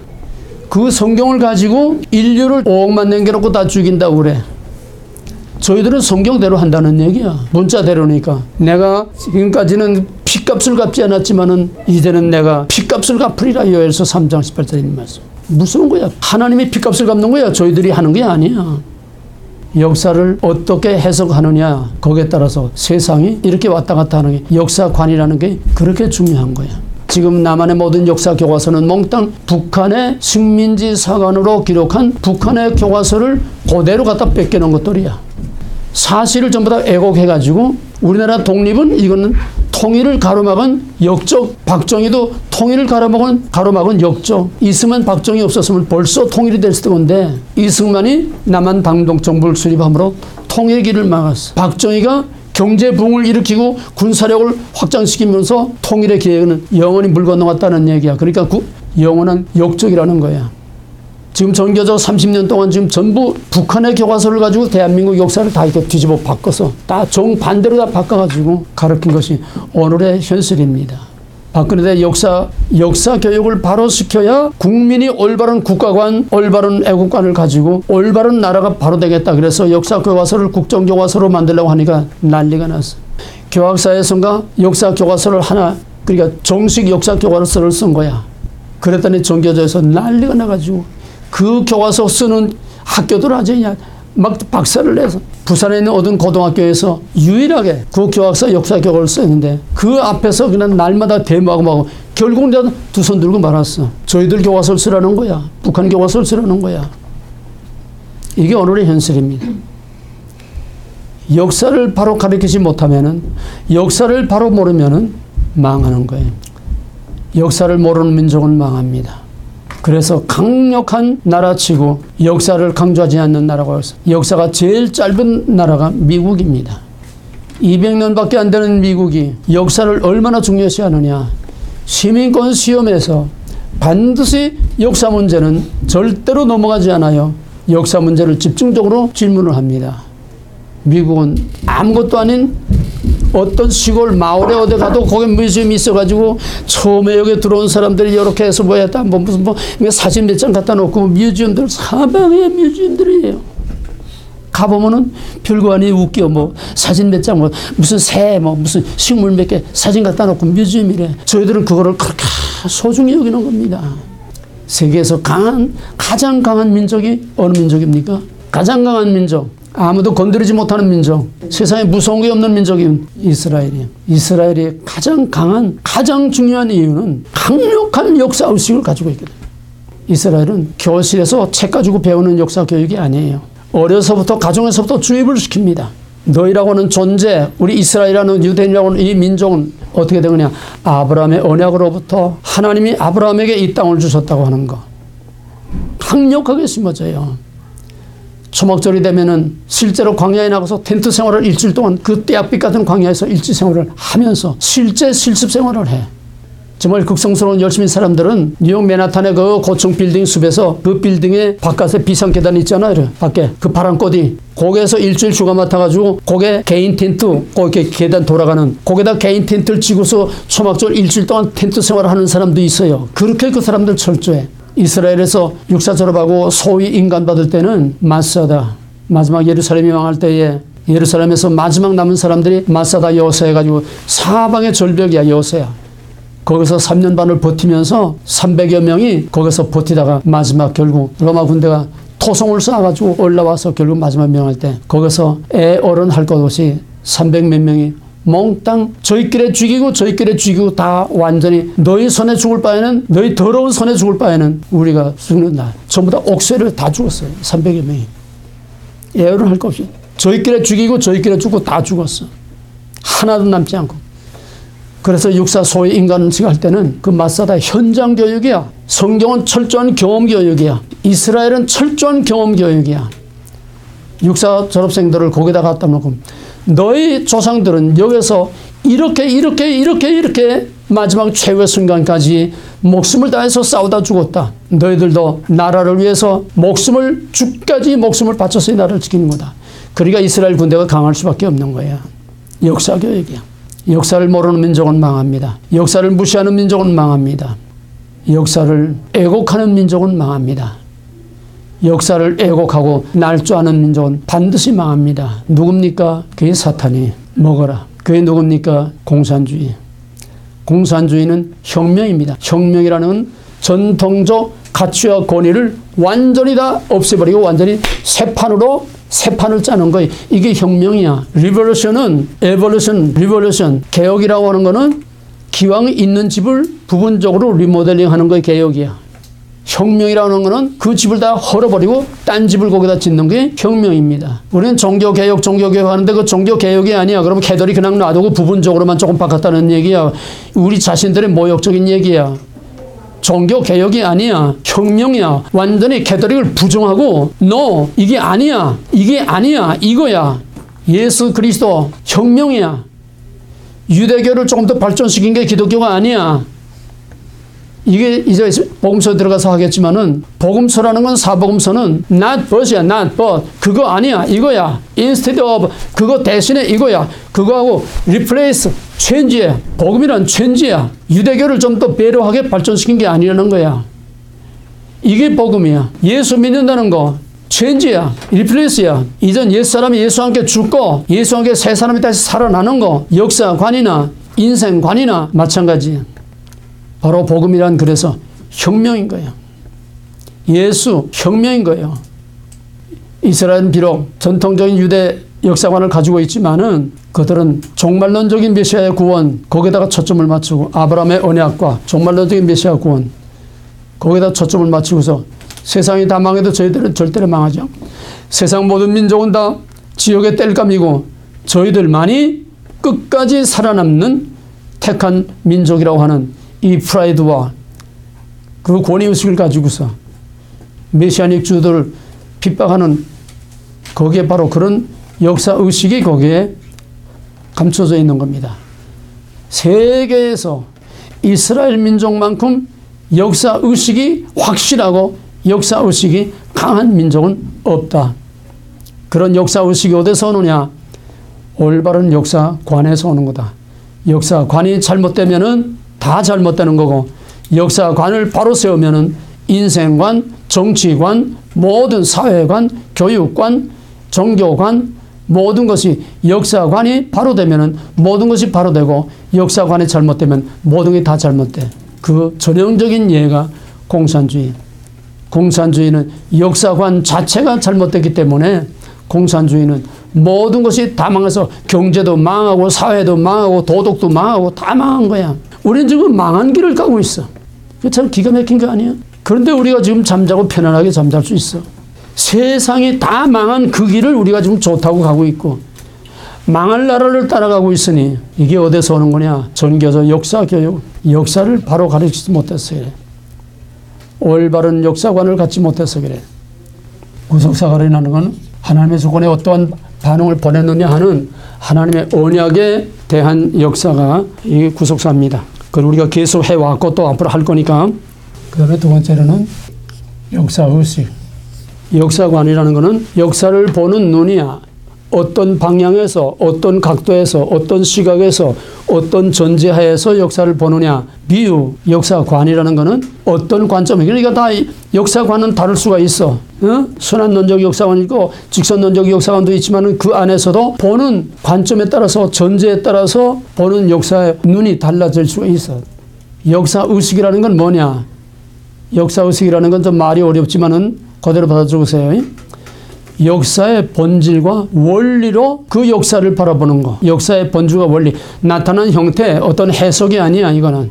그 성경을 가지고 인류를 5억만 남겨놓고 다 죽인다고 그래. 저희들은 성경대로 한다는 얘기야. 문자대로니까. 내가 지금까지는 핏값을 갚지 않았지만은 이제는 내가 핏값을 갚으리라. 요엘서 3장 18절에 있는 말씀. 무슨 거야? 하나님이 핏값을 갚는 거야. 저희들이 하는 게 아니야. 역사를 어떻게 해석하느냐 거기에 따라서 세상이 이렇게 왔다 갔다 하는 게 역사관이라는 게 그렇게 중요한 거야. 지금 남한의 모든 역사 교과서는 몽땅 북한의 식민지 사관으로 기록한 북한의 교과서를 그대로 갖다 뺏겨놓은 것들이야. 사실을 전부 다 왜곡해가지고 우리나라 독립은 이거는 통일을 가로막은 역적. 박정희도 통일을 가로막은 역적. 이승만 박정희 없었으면 벌써 통일이 됐을 건데 이승만이 남한 방동정부를 수립함으로 통일의 길을 막았어. 박정희가 경제 부흥을 일으키고 군사력을 확장시키면서 통일의 기회는 영원히 물 건너갔다는 얘기야. 그러니까 영원한 역적이라는 거야. 지금 전교조 30년 동안 지금 전부 북한의 교과서를 가지고 대한민국 역사를 다 이렇게 뒤집어 바꿔서 다 정반대로 다 바꿔가지고 가르친 것이 오늘의 현실입니다. 박근혜 대 역사 교육을 바로 시켜야 국민이 올바른 국가관, 올바른 애국관을 가지고 올바른 나라가 바로 되겠다. 그래서 역사 교과서를 국정교과서로 만들려고 하니까 난리가 났어. 교학사에서인가 역사 교과서를 하나, 그러니까 정식 역사 교과서를 쓴 거야. 그랬더니 전교조에서 난리가 나가지고 그 교과서 쓰는 학교들 아주 그냥 막 박살을 내서 부산에 있는 어떤 고등학교에서 유일하게 그 교학사 역사 교과를 썼는데 그 앞에서 그냥 날마다 데모하고 막 결국 내가 두 손 들고 말았어. 저희들 교과서를 쓰라는 거야. 북한 교과서를 쓰라는 거야. 이게 오늘의 현실입니다. 역사를 바로 가르치지 못하면은, 역사를 바로 모르면은 망하는 거예요. 역사를 모르는 민족은 망합니다. 그래서 강력한 나라치고 역사를 강조하지 않는 나라고 해서 역사가 제일 짧은 나라가 미국입니다. 200년밖에 안 되는 미국이 역사를 얼마나 중요시 하느냐. 시민권 시험에서 반드시 역사 문제는 절대로 넘어가지 않아요. 역사 문제를 집중적으로 질문을 합니다. 미국은 아무것도 아닌 어떤 시골 마을에 어디 가도 거기 뮤지엄이 있어가지고 처음에 여기 들어온 사람들이 이렇게 해서 뭐였다 무슨 사진 몇 장 갖다 놓고 뮤지엄들 사방에 뮤지엄들이에요. 가보면은 별거 아니 웃겨. 뭐 사진 몇 장, 뭐 무슨 새, 뭐 무슨 식물 몇 개 사진 갖다 놓고 뮤지엄이래. 저희들은 그거를 그렇게 소중히 여기는 겁니다. 세계에서 가장 강한 민족이 어느 민족입니까? 가장 강한 민족. 아무도 건드리지 못하는 민족, 세상에 무서운 게 없는 민족이 이스라엘이에요. 이스라엘이 가장 강한, 가장 중요한 이유는 강력한 역사 의식을 가지고 있거든요. 이스라엘은 교실에서 책 가지고 배우는 역사 교육이 아니에요. 어려서부터 가정에서부터 주입을 시킵니다. 너희라고 하는 존재, 우리 이스라엘이라는 유대인이라고 하는 이 민족은 어떻게 되느냐. 아브라함의 언약으로부터 하나님이 아브라함에게 이 땅을 주셨다고 하는 거 강력하게 심어져요. 초막절이 되면은 실제로 광야에 나가서 텐트 생활을 일주일 동안 그 떼약빛 같은 광야에서 일지 생활을 하면서 실제 실습 생활을 해. 정말 극성스러운 열심인 사람들은 뉴욕 맨하탄의 그 고층 빌딩 숲에서 그 빌딩의 바깥에 비상 계단 있잖아요. 밖에 그 파란 꽃이 거기에서 일주일 휴가 맡아가지고 거기에 개인 텐트, 거기 계단 돌아가는 거기다 개인 텐트를 치고서 초막절 일주일 동안 텐트 생활을 하는 사람도 있어요. 그렇게 그 사람들 철저해. 이스라엘에서 육사 졸업하고 소위 인간 받을 때는 마사다, 마지막 예루살렘이 망할 때에 예루살렘에서 마지막 남은 사람들이 마사다 여호세 해가지고 사방의 절벽이야. 여호세야. 거기서 3년 반을 버티면서 300여 명이 거기서 버티다가 마지막 결국 로마 군대가 토성을 쌓아가지고 올라와서 결국 마지막 명할 때 거기서 애 어른 할 것 없이 300몇 명이 몽땅 저희끼리 죽이고 다 완전히 너희 손에 죽을 바에는, 너희 더러운 손에 죽을 바에는 우리가 죽는다. 전부 다 옥새를 다 죽었어요. 300여 명이. 예언을 할 것 없이 저희끼리 죽고 다 죽었어. 하나도 남지 않고. 그래서 육사 소위 인간식 할 때는 그 마사다 현장 교육이야. 성경은 철저한 경험 교육이야. 이스라엘은 철저한 경험 교육이야. 육사 졸업생들을 거기다 갖다 놓고 너희 조상들은 여기서 이렇게 마지막 최후의 순간까지 목숨을 다해서 싸우다 죽었다. 너희들도 나라를 위해서 죽까지 목숨을 바쳐서 이 나라를 지키는 거다. 그러니까 이스라엘 군대가 강할 수밖에 없는 거야. 역사 교육이야. 역사를 모르는 민족은 망합니다. 역사를 무시하는 민족은 망합니다. 역사를 애곡하는 민족은 망합니다. 역사를 애곡하고 날조하는 민족은 반드시 망합니다. 누굽니까? 그게 사탄이 먹어라. 그게 누굽니까? 공산주의. 공산주의는 혁명입니다. 혁명이라는 전통적 가치와 권위를 완전히 다 없애버리고 완전히 새 판을 짜는 거예요. 이게 혁명이야. 리볼루션은 리볼루션. 개혁이라고 하는 거는 기왕 있는 집을 부분적으로 리모델링 하는 거의 개혁이야. 혁명이라고 하는 거는 그 집을 다 헐어버리고 딴 집을 거기다 짓는 게 혁명입니다. 우리는 종교개혁 하는데 그 종교개혁이 아니야. 그러면 개들이 그냥 놔두고 부분적으로만 조금 바꿨다는 얘기야. 우리 자신들의 모욕적인 얘기야. 종교개혁이 아니야. 혁명이야. 완전히 개도릭을 부정하고 너 이게 아니야. 이거야. 예수 그리스도 혁명이야. 유대교를 조금 더 발전시킨 게 기독교가 아니야. 이게 이제 복음서 들어가서 하겠지만은 복음서라는 건 사복음서는 not but이야. not but. 그거 아니야. 이거야. instead of. 그거 대신에 이거야. 그거하고 replace. change야. 복음이란 change야. 유대교를 좀 더 배려하게 발전시킨 게 아니라는 거야. 이게 복음이야. 예수 믿는다는 거 change야. replace야. 이전 옛사람이 예수와 함께 죽고 예수와 함께 새 사람이 다시 살아나는 거 역사관이나 인생관이나 마찬가지야. 바로 복음이란 그래서 혁명인 거예요. 예수 혁명인 거예요. 이스라엘은 비록 전통적인 유대 역사관을 가지고 있지만은 그들은 종말론적인 메시아의 구원 거기다가 초점을 맞추고 아브라함의 언약과 종말론적인 메시아 구원 거기다 초점을 맞추고서 세상이 다 망해도 저희들은 절대로 망하죠. 세상 모든 민족은 다 지옥의 땔감이고 저희들만이 끝까지 살아남는 택한 민족이라고 하는 이 프라이드와 그 권위의식을 가지고서 메시아닉 주들을 핍박하는 거기에 바로 그런 역사의식이 거기에 감춰져 있는 겁니다. 세계에서 이스라엘 민족만큼 역사의식이 확실하고 역사의식이 강한 민족은 없다. 그런 역사의식이 어디서 오느냐? 올바른 역사관에서 오는 거다. 역사관이 잘못되면은 다 잘못되는 거고 역사관을 바로 세우면은 인생관, 정치관, 모든 사회관, 교육관, 종교관 모든 것이 역사관이 바로 되면은 모든 것이 바로 되고 역사관이 잘못되면 모든 게 다 잘못돼. 그 전형적인 예가 공산주의. 공산주의는 역사관 자체가 잘못됐기 때문에 공산주의는 모든 것이 다 망해서 경제도 망하고 사회도 망하고 도덕도 망하고 다 망한 거야. 우리는 지금 망한 길을 가고 있어. 참 기가 막힌 거 아니에요? 그런데 우리가 지금 잠자고 편안하게 잠잘 수 있어. 세상이 다 망한 그 길을 우리가 지금 좋다고 가고 있고 망할 나라를 따라가고 있으니 이게 어디서 오는 거냐? 전교조 역사교육. 역사를 바로 가르치지 못해서 그래. 올바른 역사관을 갖지 못해서 그래. 구속사관이라는 건 하나님의 조건에 어떠한 반응을 보냈느냐 하는 하나님의 언약에 대한 역사가 이 구속사입니다. 그걸 우리가 계속 해왔고 또 앞으로 할 거니까. 그 다음에 두 번째로는 역사의식. 역사관이라는 것은 역사를 보는 눈이야. 어떤 방향에서 어떤 각도에서 어떤 시각에서 어떤 전제하에서 역사를 보느냐. 비유, 역사관이라는 것은 어떤 관점. 그러니까 다 역사관은 다를 수가 있어. 순환론적 역사관이 있고 직선론적 역사관도 있지만 그 안에서도 보는 관점에 따라서 전제에 따라서 보는 역사의 눈이 달라질 수가 있어. 역사의식이라는 건 뭐냐. 역사의식이라는 건 좀 말이 어렵지만은 그대로 받아주세요. 역사의 본질과 원리로 그 역사를 바라보는 거. 역사의 본질과 원리. 나타난 형태, 어떤 해석이 아니야, 이거는.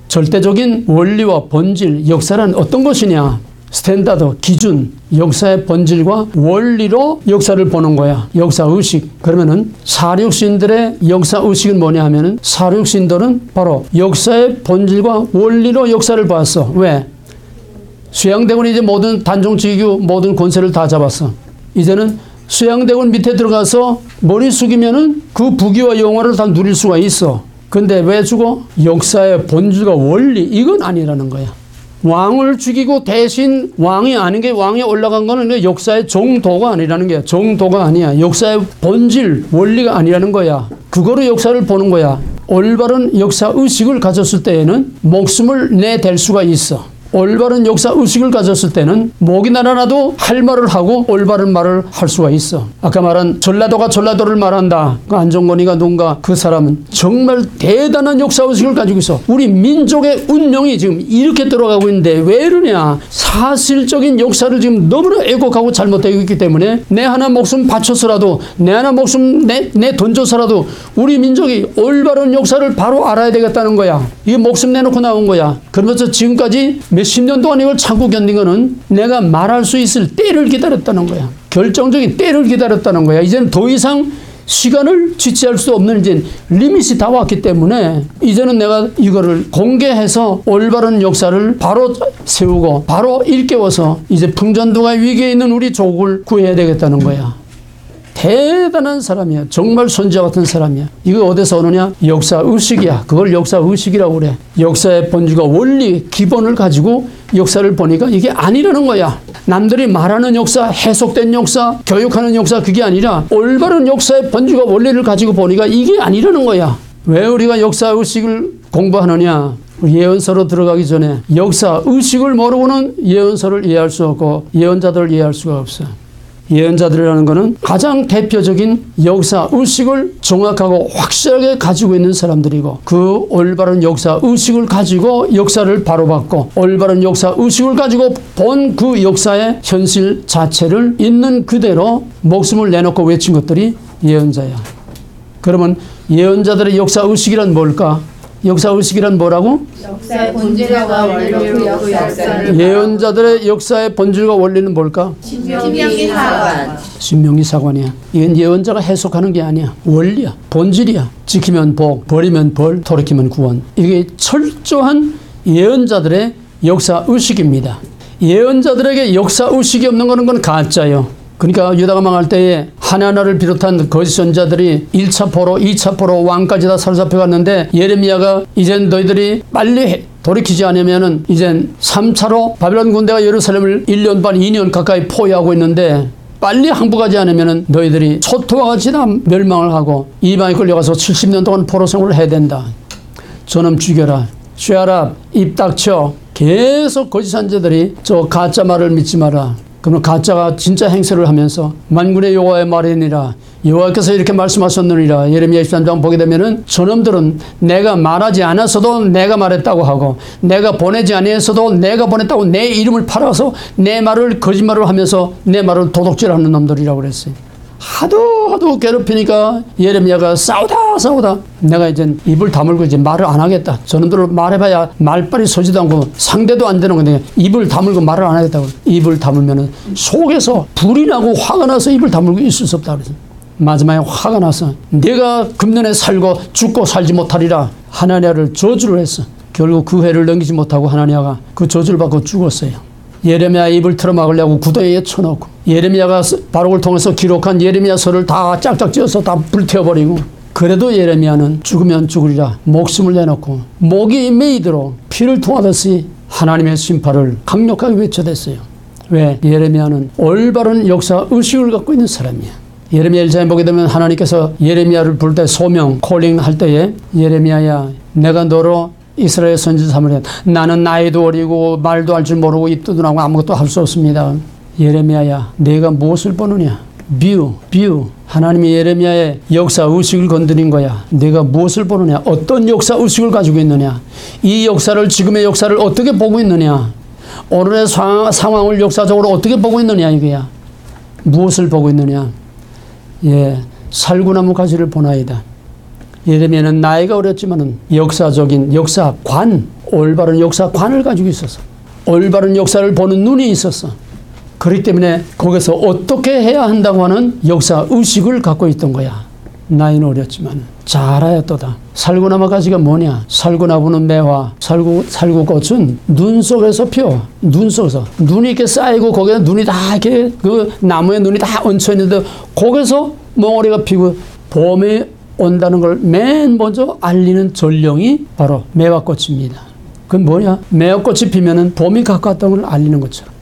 절대적인 원리와 본질, 역사란 어떤 것이냐. 스탠다드, 기준, 역사의 본질과 원리로 역사를 보는 거야. 역사의식. 그러면은 사륙신들의 역사의식은 뭐냐 하면은 사륙신들은 바로 역사의 본질과 원리로 역사를 봤어. 왜? 수양대군이 이제 모든 단종직유 모든 권세를 다 잡았어. 이제는 수양대군 밑에 들어가서 머리 숙이면은 그 부귀와 영화를 다 누릴 수가 있어. 근데 왜 죽어? 역사의 본질과 원리, 이건 아니라는 거야. 왕을 죽이고 대신 왕이 아닌 게 왕에 올라간 거는 역사의 정도가 아니라는 거야. 정도가 아니야. 역사의 본질, 원리가 아니라는 거야. 그거로 역사를 보는 거야. 올바른 역사의식을 가졌을 때에는 목숨을 내댈 수가 있어. 올바른 역사의식을 가졌을 때는 목이 날아나도 할 말을 하고 올바른 말을 할 수가 있어. 아까 말한 전라도가 전라도를 말한다. 그 안종건이가 누군가 그 사람은 정말 대단한 역사의식을 가지고 있어. 우리 민족의 운명이 지금 이렇게 들어가고 있는데 왜 이러냐. 사실적인 역사를 지금 너무나 왜곡하고 잘못되고 있기 때문에 내 하나 목숨 바쳐서라도 내 하나 목숨 내 던져서라도 우리 민족이 올바른 역사를 바로 알아야 되겠다는 거야. 이게 목숨 내놓고 나온 거야. 그러면서 지금까지 몇십 년 동안 이걸 참고 견딘 거는 내가 말할 수 있을 때를 기다렸다는 거야. 결정적인 때를 기다렸다는 거야. 이제는 더 이상 시간을 지체할 수 없는 이제 리밋이 다 왔기 때문에 이제는 내가 이거를 공개해서 올바른 역사를 바로 세우고 바로 일깨워서 이제 풍전도가 위기에 있는 우리 조국을 구해야 되겠다는 거야. 대단한 사람이야. 정말 선지자 같은 사람이야. 이거 어디서 오느냐? 역사의식이야. 그걸 역사의식이라고 그래. 역사의 본질과 원리, 기본을 가지고 역사를 보니까 이게 아니라는 거야. 남들이 말하는 역사, 해석된 역사, 교육하는 역사, 그게 아니라 올바른 역사의 본질과 원리를 가지고 보니까 이게 아니라는 거야. 왜 우리가 역사의식을 공부하느냐? 예언서로 들어가기 전에 역사의식을 모르고는 예언서를 이해할 수 없고 예언자들을 이해할 수가 없어. 예언자들이라는 것은 가장 대표적인 역사의식을 정확하고 확실하게 가지고 있는 사람들이고 그 올바른 역사의식을 가지고 역사를 바로잡고 올바른 역사의식을 가지고 본 그 역사의 현실 자체를 있는 그대로 목숨을 내놓고 외친 것들이 예언자야. 그러면 예언자들의 역사의식이란 뭘까? 역사의식이란 뭐라고? 역사의 본질과 원리로 그 역사를 예언자들의 역사의 본질과 원리는 뭘까? 신명기 사관. 신명기 사관이야. 이건 예언자가 해석하는 게 아니야. 원리야. 본질이야. 지키면 복, 버리면 벌, 돌이키면 구원. 이게 철저한 예언자들의 역사의식입니다. 예언자들에게 역사의식이 없는 건 가짜예요. 그러니까 유다가 망할 때에 하나나를 비롯한 거짓 선자들이 1차 포로, 2차 포로 왕까지 다 사로잡혀갔는데 예레미야가 이젠 너희들이 빨리 돌이키지 않으면은 이젠 3차로 바벨론 군대가 예루살렘을 1년 반, 2년 가까이 포위하고 있는데 빨리 항복하지 않으면은 너희들이 소토와 같이 다 멸망을 하고 이방에 끌려가서 70년 동안 포로 생활을 해야 된다. 저놈 죽여라. 쇠하라. 입 닥쳐. 계속 거짓 선자들이 저 가짜 말을 믿지 마라. 그러면 가짜가 진짜 행세를 하면서 만군의 여호와의 말이니라. 여호와께서 이렇게 말씀하셨느니라. 예레미야 23장 보게 되면은 저놈들은 내가 말하지 않았어도 내가 말했다고 하고 내가 보내지 아니했어도 내가 보냈다고 내 이름을 팔아서 내 말을 거짓말을 하면서 내 말을 도둑질하는 놈들이라고 그랬어요. 하도 괴롭히니까 예레미야가 싸우다 내가 이제 입을 다물고 이제 말을 안 하겠다. 저놈들 말해봐야 말빨이 서지도 않고 상대도 안 되는 건데 입을 다물고 말을 안 하겠다고. 입을 다물면은 속에서 불이 나고 화가 나서 입을 다물고 있을 수 없다 그래서 마지막에 화가 나서 내가 금년에 살고 죽고 살지 못하리라 하나냐를 저주를 했어. 결국 그 해를 넘기지 못하고 하나냐가 그 저주를 받고 죽었어요. 예레미야 입을 틀어막으려고 구덩이에 쳐놓고 예레미야가 바룩을 통해서 기록한 예레미야서를 다 짝짝 찧어서 다 불태워버리고 그래도 예레미야는 죽으면 죽으리라 목숨을 내놓고 목이 메이도록 피를 토하듯이 하나님의 심판을 강력하게 외쳐댔어요. 왜? 예레미야는 올바른 역사의식을 갖고 있는 사람이야. 예레미야 1장에 보게 되면 하나님께서 예레미야를 부를 때 소명, 콜링 할 때에 예레미야야 내가 너로 이스라엘 선지 삼으려 나는 나이도 어리고 말도 할 줄 모르고 입도 둔하고 아무것도 할 수 없습니다. 예레미야야 내가 무엇을 보느냐? 뷰 하나님이 예레미야의 역사의식을 건드린 거야. 내가 무엇을 보느냐? 어떤 역사의식을 가지고 있느냐? 이 역사를 지금의 역사를 어떻게 보고 있느냐? 오늘의 상황을 역사적으로 어떻게 보고 있느냐 이거야. 무엇을 보고 있느냐? 살구나무 가지를 보나이다. 예레미야는 나이가 어렸지만은 역사적인 역사관, 올바른 역사관을 가지고 있었어. 올바른 역사를 보는 눈이 있었어. 그렇기 때문에 거기서 어떻게 해야 한다고 하는 역사 의식을 갖고 있던 거야. 나이는 어렸지만 잘하였도다. 살구나무 가지가 뭐냐? 살구나무는 매화, 살구꽃은 눈 속에서 피어. 눈 속에서 눈이 이렇게 쌓이고 거기에 눈이 다 이렇게 그 나무에 눈이 다 얹혀 있는데 거기서 몽우리가 피고 봄에 온다는 걸 맨 먼저 알리는 전령이 바로 매화꽃입니다. 그건 뭐냐? 매화꽃이 피면은 봄이 가까웠다는 걸 알리는 것처럼.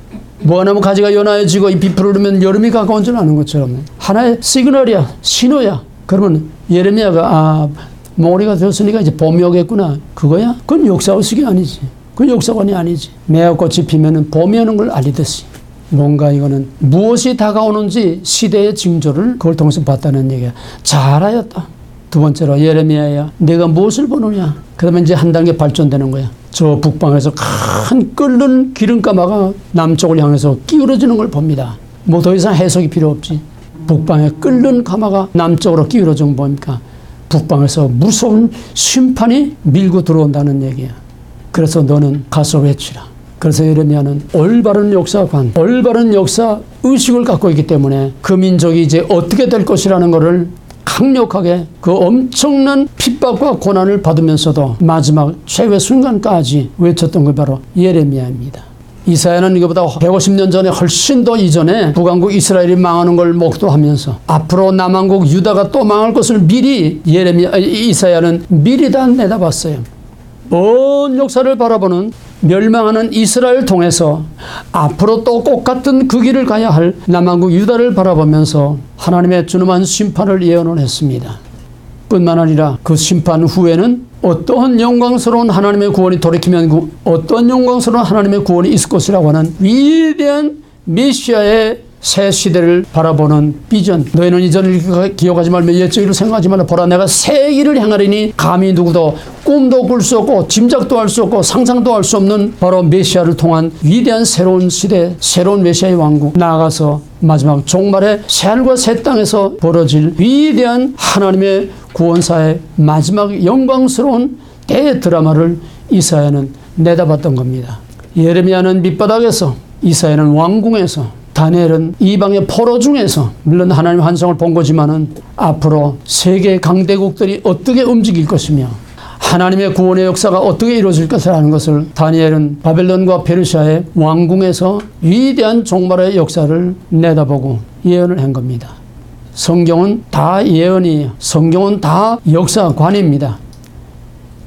무화나무 가지가 연하여지고 잎이 푸르르면 여름이 가까운 줄 아는 것처럼 하나의 시그널이야, 신호야. 그러면 예레미야가 몽우리가 되었으니까 이제 봄이 오겠구나. 그거야? 그건 역사의식이 아니지. 그건 역사관이 아니지. 매화꽃이 피면은 봄이 오는 걸 알리듯이 뭔가 이거는 무엇이 다가오는지 시대의 징조를 그걸 통해서 봤다는 얘기야. 잘하였다. 두 번째로 예레미야야, 내가 무엇을 보느냐? 그러면 이제 한 단계 발전되는 거야. 저 북방에서 큰 끓는 기름가마가 남쪽을 향해서 기울어지는 걸 봅니다. 뭐 더 이상 해석이 필요 없지. 북방에 끓는 가마가 남쪽으로 기울어진 건 뭡니까? 북방에서 무서운 심판이 밀고 들어온다는 얘기야. 그래서 너는 가서 외치라. 그래서 예레미야는 올바른 역사관, 올바른 역사 의식을 갖고 있기 때문에 그 민족이 이제 어떻게 될 것이라는 것을 강력하게 그 엄청난 핍박과 고난을 받으면서도 마지막 최후의 순간까지 외쳤던 게 바로 예레미야입니다. 이사야는 이거보다 150년 전에 훨씬 더 이전에 북왕국 이스라엘이 망하는 걸 목도하면서 앞으로 남왕국 유다가 또 망할 것을 미리 이사야는 미리 다 내다봤어요. 먼 역사를 바라보는 멸망하는 이스라엘을 통해서 앞으로 또 똑같은 그 길을 가야 할 남왕국 유다를 바라보면서 하나님의 준엄한 심판을 예언을 했습니다. 뿐만 아니라 그 심판 후에는 어떠한 영광스러운 하나님의 구원이 돌이키면 어떠한 영광스러운 하나님의 구원이 있을 것이라고 하는 위대한 메시아의 새 시대를 바라보는 비전. 너희는 이전을 기억하지 말며 옛적을 생각하지 말라. 보라, 내가 새 길을 향하리니 감히 누구도 꿈도 꿀 수 없고 짐작도 할 수 없고 상상도 할 수 없는 바로 메시아를 통한 위대한 새로운 시대, 새로운 메시아의 왕국, 나아가서 마지막 종말의 새하늘과 새 땅에서 벌어질 위대한 하나님의 구원사의 마지막 영광스러운 대드라마를 이사야는 내다봤던 겁니다. 예레미야는 밑바닥에서, 이사야는 왕궁에서, 다니엘은 이방의 포로 중에서, 물론 하나님의 환상을 본 거지만은 앞으로 세계 강대국들이 어떻게 움직일 것이며 하나님의 구원의 역사가 어떻게 이루어질 것이라는 것을 다니엘은 바벨론과 페르시아의 왕궁에서 위대한 종말의 역사를 내다보고 예언을 한 겁니다. 성경은 다 예언이에요. 성경은 다 역사관입니다.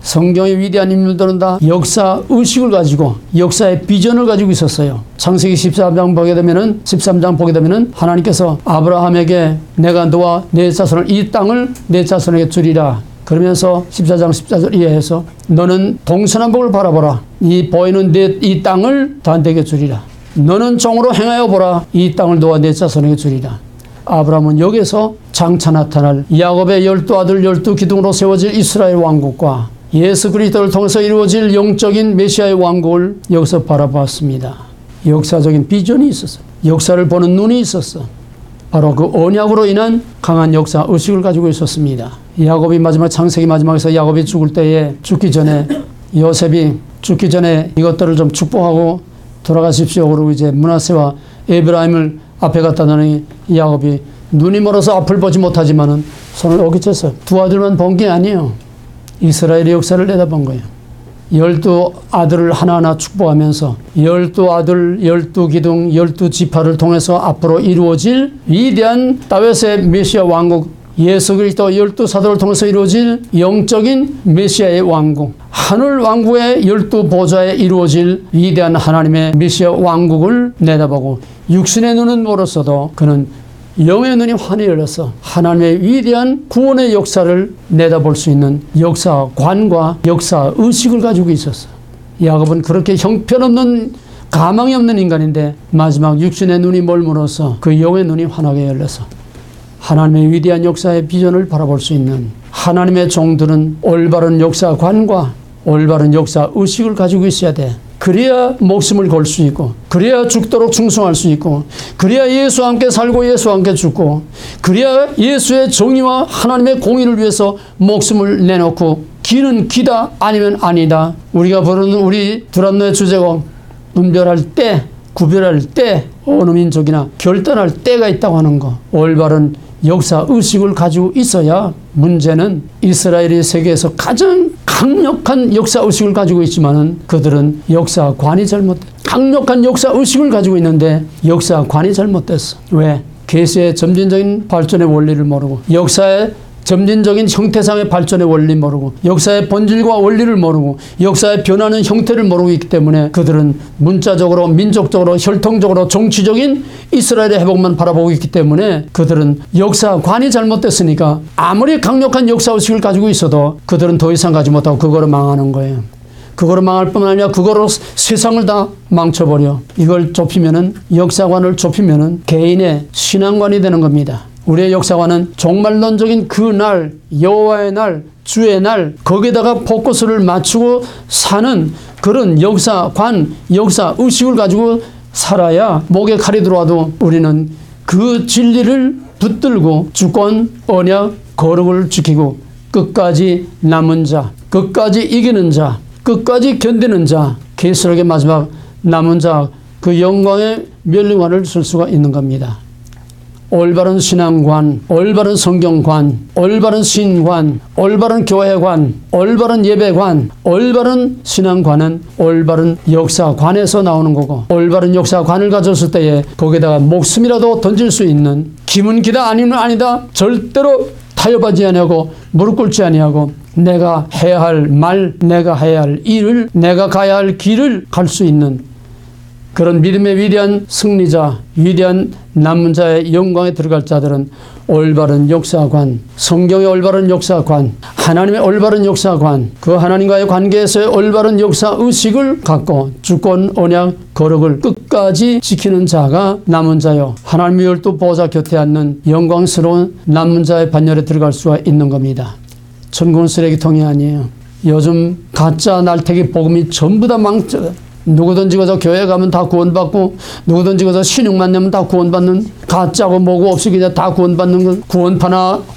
성경의 위대한 인물들은 다 역사 의식을 가지고 역사의 비전을 가지고 있었어요. 창세기 13장 보게 되면은 하나님께서 아브라함에게 내가 너와 내 자손을 이 땅을 내 자손에게 주리라. 그러면서 14장 14절 이하에서 너는 동서남북을 바라보라. 이 보이는 이 땅을 다 내게 주리라. 너는 종으로 행하여 보라. 이 땅을 너와 내 자손에게 주리라. 아브라함은 여기서 장차 나타날 야곱의 12아들 12기둥으로 세워질 이스라엘 왕국과 예수 그리스도를 통해서 이루어질 영적인 메시아의 왕국을 여기서 바라봤습니다. 역사적인 비전이 있었어. 역사를 보는 눈이 있었어. 바로 그 언약으로 인한 강한 역사 의식을 가지고 있었습니다. 야곱이 창세기 마지막에서 야곱이 죽을 때에 죽기 전에 요셉이 죽기 전에 이것들을 좀 축복하고 돌아가십시오. 그러고 이제 므낫세와 에브라임을 앞에 갖다 놓으니 야곱이 눈이 멀어서 앞을 보지 못하지만은 손을 어깃쳤어요. 두 아들만 본 게 아니에요. 이스라엘의 역사를 내다본 거예요. 12아들을 하나하나 축복하면서 12아들, 12기둥, 12지파를 통해서 앞으로 이루어질 위대한 다윗의 메시아 왕국, 예수 그리스도 12사도를 통해서 이루어질 영적인 메시아의 왕국, 하늘 왕국의 12보좌에 이루어질 위대한 하나님의 메시아 왕국을 내다보고 육신의 눈은 멀었어도 그는 영의 눈이 환히 열려서 하나님의 위대한 구원의 역사를 내다볼 수 있는 역사관과 역사의식을 가지고 있었어. 야곱은 그렇게 형편없는 가망이 없는 인간인데 마지막 육신의 눈이 멀물어서 그 영의 눈이 환하게 열려서 하나님의 위대한 역사의 비전을 바라볼 수 있는 하나님의 종들은 올바른 역사관과 올바른 역사의식을 가지고 있어야 돼. 그래야 목숨을 걸 수 있고, 그래야 죽도록 충성할 수 있고, 그래야 예수와 함께 살고 예수와 함께 죽고, 그래야 예수의 정의와 하나님의 공의를 위해서 목숨을 내놓고 기는 기다 아니면 아니다. 우리가 부르는 우리 두란노의 주제곡 분별할 때, 구별할 때 어느 민족이나 결단할 때가 있다고 하는 거, 올바른 역사 의식을 가지고 있어야. 문제는 이스라엘이 세계에서 가장 강력한 역사 의식을 가지고 있지만은 그들은 역사관이 잘못됐어. 강력한 역사 의식을 가지고 있는데 역사관이 잘못됐어. 왜? 계시의 점진적인 발전의 원리를 모르고, 역사의 점진적인 형태상의 발전의 원리 모르고, 역사의 본질과 원리를 모르고, 역사의 변하는 형태를 모르고 있기 때문에 그들은 문자적으로, 민족적으로, 혈통적으로, 정치적인 이스라엘의 회복만 바라보고 있기 때문에 그들은 역사관이 잘못됐으니까 아무리 강력한 역사의식을 가지고 있어도 그들은 더 이상 가지 못하고 그거로 망하는 거예요. 그거로 망할 뿐만 아니라 그거로 세상을 다 망쳐버려. 이걸 좁히면은, 역사관을 좁히면은 개인의 신앙관이 되는 겁니다. 우리의 역사관은 종말론적인 그 날, 여호와의 날, 주의 날, 거기에다가 포커스를 맞추고 사는 그런 역사관, 역사의식을 가지고 살아야 목에 칼이 들어와도 우리는 그 진리를 붙들고 주권, 언약, 거룩을 지키고 끝까지 남은 자, 끝까지 이기는 자, 끝까지 견디는 자, 계시록의 마지막 남은 자, 그 영광의 멸류관을 쓸 수가 있는 겁니다. 올바른 신앙관, 올바른 성경관, 올바른 신관, 올바른 교회관, 올바른 예배관, 올바른 신앙관은 올바른 역사관에서 나오는 거고, 올바른 역사관을 가졌을 때에 거기다가 목숨이라도 던질 수 있는, 기면 기다 아니면 아니다, 절대로 타협하지 아니하고 무릎 꿇지 아니하고 내가 해야 할 말, 내가 해야 할 일을, 내가 가야 할 길을 갈 수 있는 그런 믿음의 위대한 승리자, 위대한 남은 자의 영광에 들어갈 자들은 올바른 역사관, 성경의 올바른 역사관, 하나님의 올바른 역사관, 그 하나님과의 관계에서의 올바른 역사의식을 갖고 주권, 언약, 거룩을 끝까지 지키는 자가 남은 자요, 하나님의 열두 보호자 곁에 앉는 영광스러운 남은 자의 반열에 들어갈 수가 있는 겁니다. 천국은 쓰레기통이 아니에요. 요즘 가짜 날태기 복음이 전부 다 망쳐. 누구든지 가서 교회 가면 다 구원받고, 누구든지 가서 신용만 내면 다 구원받는, 가짜고 뭐고 없이 그냥 다 구원받는 건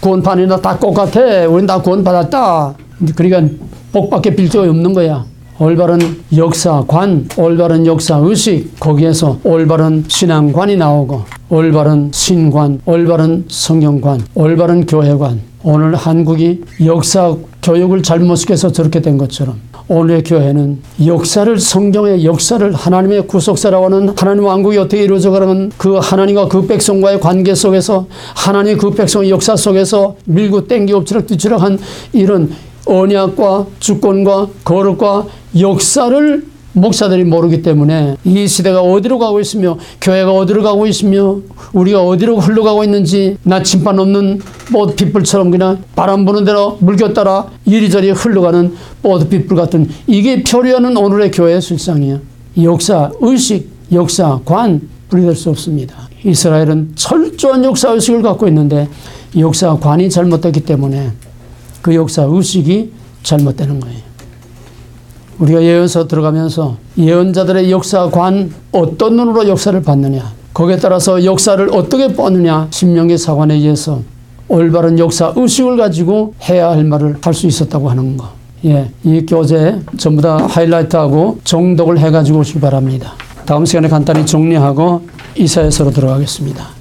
구원판이나 다 똑같아. 우린 다 구원받았다. 그러니까 복밖에 빌 데가 없는 거야. 올바른 역사관, 올바른 역사의식, 거기에서 올바른 신앙관이 나오고, 올바른 신관, 올바른 성경관, 올바른 교회관. 오늘 한국이 역사 교육을 잘못 시켜서 저렇게 된 것처럼 오늘의 교회는 역사를, 성경의 역사를, 하나님의 구속사라고 하는 하나님 왕국이 어떻게 이루어져가는 그 하나님과 그 백성과의 관계 속에서, 하나님의 그 백성의 역사 속에서 밀고 땡기고 엎치락뒤치락한 이런 언약과 주권과 거룩과 역사를 목사들이 모르기 때문에 이 시대가 어디로 가고 있으며, 교회가 어디로 가고 있으며, 우리가 어디로 흘러가고 있는지 나침반 없는 봇빗불처럼 그냥 바람 부는 대로 물결 따라 이리저리 흘러가는 봇빗불 같은, 이게 표류하는 오늘의 교회의 실상이에요. 역사의식, 역사관, 분리될 수 없습니다. 이스라엘은 철저한 역사의식을 갖고 있는데 역사관이 잘못됐기 때문에 그 역사의식이 잘못되는 거예요. 우리가 예언서 들어가면서 예언자들의 역사관, 어떤 눈으로 역사를 봤느냐, 거기에 따라서 역사를 어떻게 보느냐, 신명기 사관에 의해서 올바른 역사의식을 가지고 해야 할 말을 할 수 있었다고 하는 거. 예, 이 교재 전부 다 하이라이트하고 정독을 해가지고 오시기 바랍니다. 다음 시간에 간단히 정리하고 이사야서로 들어가겠습니다.